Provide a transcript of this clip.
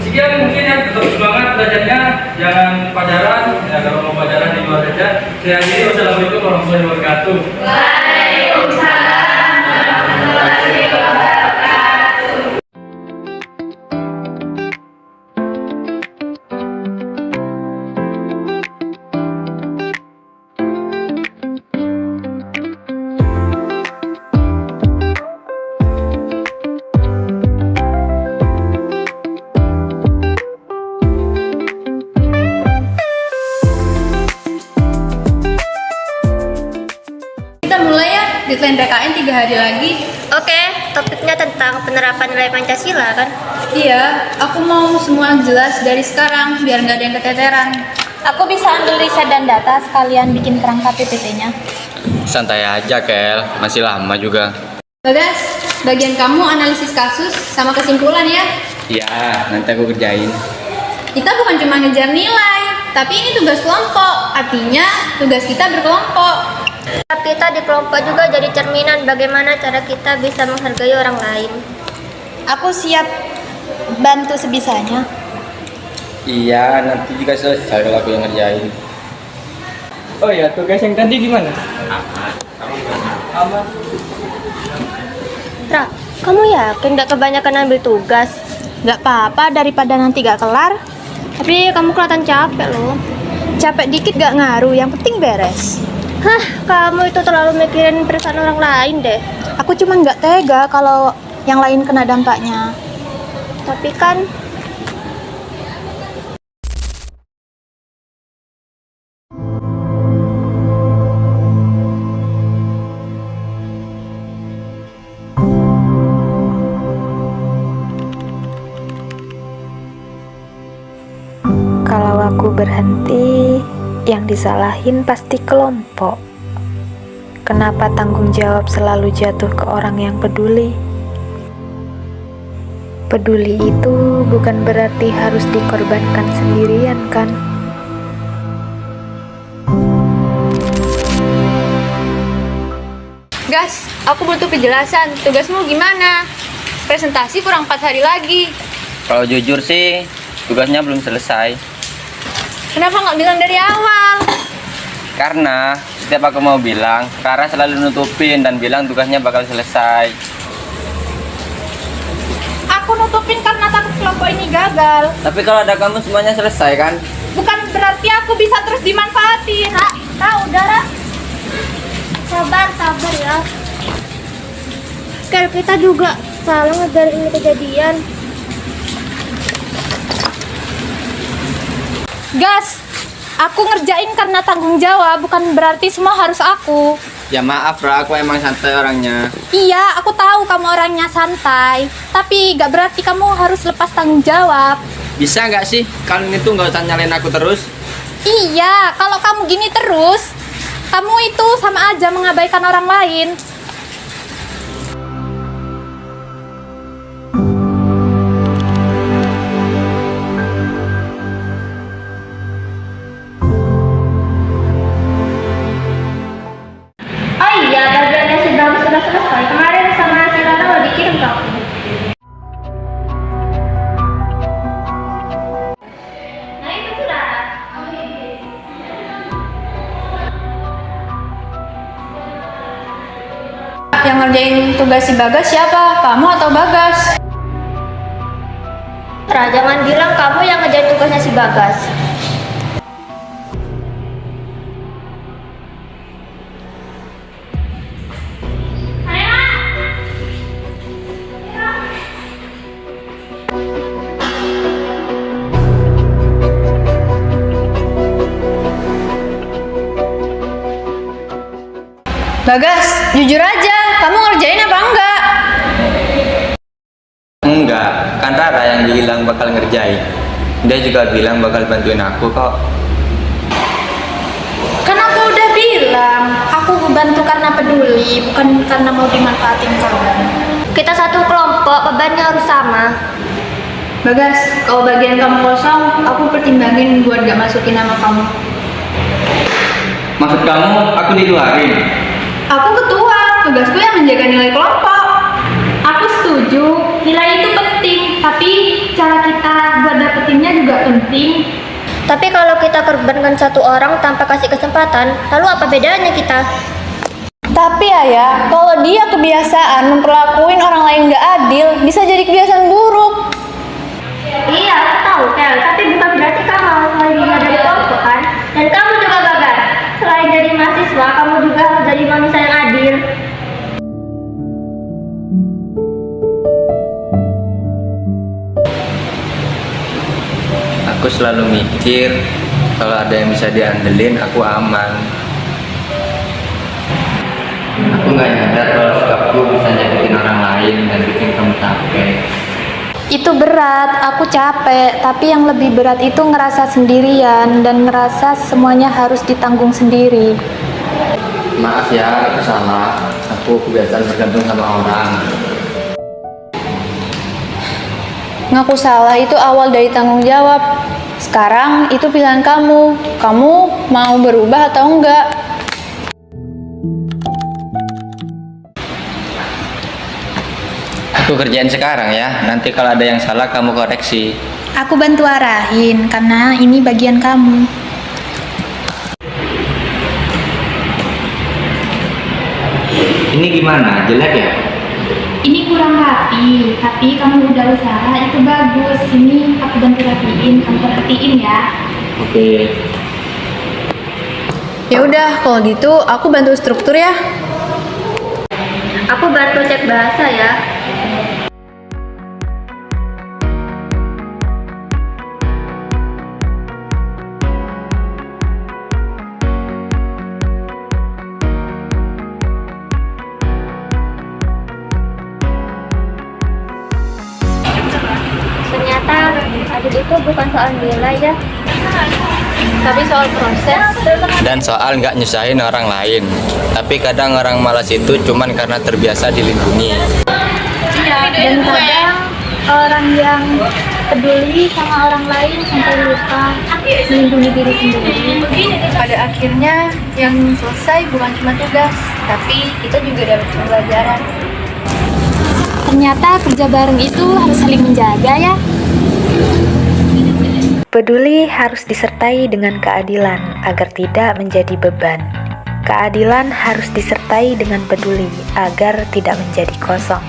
Sekian mungkin ya, tetap semangat belajarnya, jangan pacaran, ya kalau mau pacaran di luar aja. Saya akhiri, wassalamualaikum warahmatullahi wabarakatuh. Waalaikumsalam warahmatullahi wabarakatuh. Kita mulai ya, deadline PKN 3 hari lagi. Oke, topiknya tentang penerapan nilai Pancasila kan? Iya, aku mau semua jelas dari sekarang, biar nggak ada yang keteteran. Aku bisa ambil riset dan data sekalian bikin kerangka PPT-nya. Santai aja, Kel. Masih lama juga. Bagas, bagian kamu analisis kasus sama kesimpulan ya. Iya, nanti aku kerjain. Kita bukan cuma ngejar nilai, tapi ini tugas kelompok. Artinya, tugas kita berkelompok. Kita di kelompok juga jadi cerminan bagaimana cara kita bisa menghargai orang lain. Aku siap bantu sebisanya. Iya, nanti juga selesai kalau aku yang ngerjain. Oh ya, tugas yang tadi gimana? Aman. Ra, kamu yakin gak kebanyakan ambil tugas? Gak apa-apa daripada nanti gak kelar. Tapi kamu kelihatan capek loh. Capek dikit gak ngaruh, yang penting beres. Hah, kamu itu terlalu mikirin perasaan orang lain deh. Aku cuma gak tega kalau yang lain kena dampaknya. Tapi kan kalau aku berhenti, yang disalahin pasti kelompok. Kenapa tanggung jawab selalu jatuh ke orang yang peduli? Peduli itu bukan berarti harus dikorbankan sendirian, kan? Gas, aku butuh penjelasan. Tugasmu gimana? Presentasi kurang 4 hari lagi. Kalau jujur sih, tugasnya belum selesai. Kenapa nggak bilang dari awal? Karena setiap aku mau bilang, Rara selalu nutupin dan bilang tugasnya bakal selesai. Aku nutupin karena takut kelompok ini gagal. Tapi kalau ada kamu semuanya selesai kan? Bukan berarti aku bisa terus dimanfaatin. udah Ra. Sabar ya. Sekarang kita juga salah ngejarin ini kejadian. Gas, aku ngerjain karena tanggung jawab, bukan berarti semua harus aku. Ya maaf, Ra, aku emang santai orangnya. Iya, aku tahu kamu orangnya santai, tapi gak berarti kamu harus lepas tanggung jawab. Bisa nggak sih kalian itu nggak usah nyalain aku terus? Iya, kalau kamu gini terus, kamu itu sama aja mengabaikan orang lain. Oh iya, bagiannya si Bagus sudah selesai. Kemarin sama si Rara udah dikirim ke aku. Nah itu sudah. Yang ngerjain tugas si Bagas siapa? Kamu atau Bagas? Ra, jangan bilang kamu yang ngerjain tugasnya si Bagas. Bagas, jujur aja, kamu ngerjain apa enggak? Enggak, kan Rara yang bilang bakal ngerjain. Dia juga bilang bakal bantuin aku kok. Kan aku udah bilang, aku bantu karena peduli, bukan karena mau dimanfaatin kamu. Kita satu kelompok, bebannya harus sama. Bagas, kalau bagian kamu kosong, aku pertimbangin buat gak masukin nama kamu. Maksud kamu aku dikeluarin? Aku ketua, tugasku yang menjaga nilai kelompok. Aku setuju, nilai itu penting, Tapi kalau kita korbankan satu orang tanpa kasih kesempatan, lalu apa bedanya kita? Tapi ayah, kalau dia kebiasaan memperlakuin orang lain gak adil, bisa jadi kebiasaan buruk. Iya, aku tahu, Kel. Tapi bukan berarti kamu harus melindungi dari kelompok kan? Dan kamu juga Bagas. Selain jadi mahasiswa, kamu juga harus jadi manusia yang adil. Aku selalu mikir kalau ada yang bisa diandelin aku aman. Aku nggak nyadar kalau sikapku bisa nyakitin orang lain dan bikin kamu capek. Itu berat, aku capek. Tapi yang lebih berat itu ngerasa sendirian dan ngerasa semuanya harus ditanggung sendiri. Maaf ya, aku salah. Aku kebiasaan bergantung sama orang. Ngaku salah itu awal dari tanggung jawab. Sekarang itu pilihan kamu. Kamu mau berubah atau enggak? Aku kerjain sekarang ya. Nanti kalau ada yang salah kamu koreksi. Aku bantu arahin karena ini bagian kamu. Ini gimana? Jelek ya? Ini kurang rapi, tapi kamu udah usaha, itu bagus. Ini aku bantu rapiin, kamu perhatiin ya. Oke. Ya udah, kalau gitu aku bantu struktur ya. Aku bantu cek bahasa ya. Ternyata adil itu bukan soal nilai ya, tapi soal proses. Dan soal nggak nyusahin orang lain. Tapi kadang orang malas itu cuman karena terbiasa dilindungi. Dan kadang orang yang peduli sama orang lain sampai lupa melindungi diri sendiri. Pada akhirnya yang selesai bukan cuma tugas, tapi kita juga dapat pembelajaran. Ternyata kerja bareng itu harus saling menjaga ya. Peduli harus disertai dengan keadilan agar tidak menjadi beban. Keadilan harus disertai dengan peduli agar tidak menjadi kosong.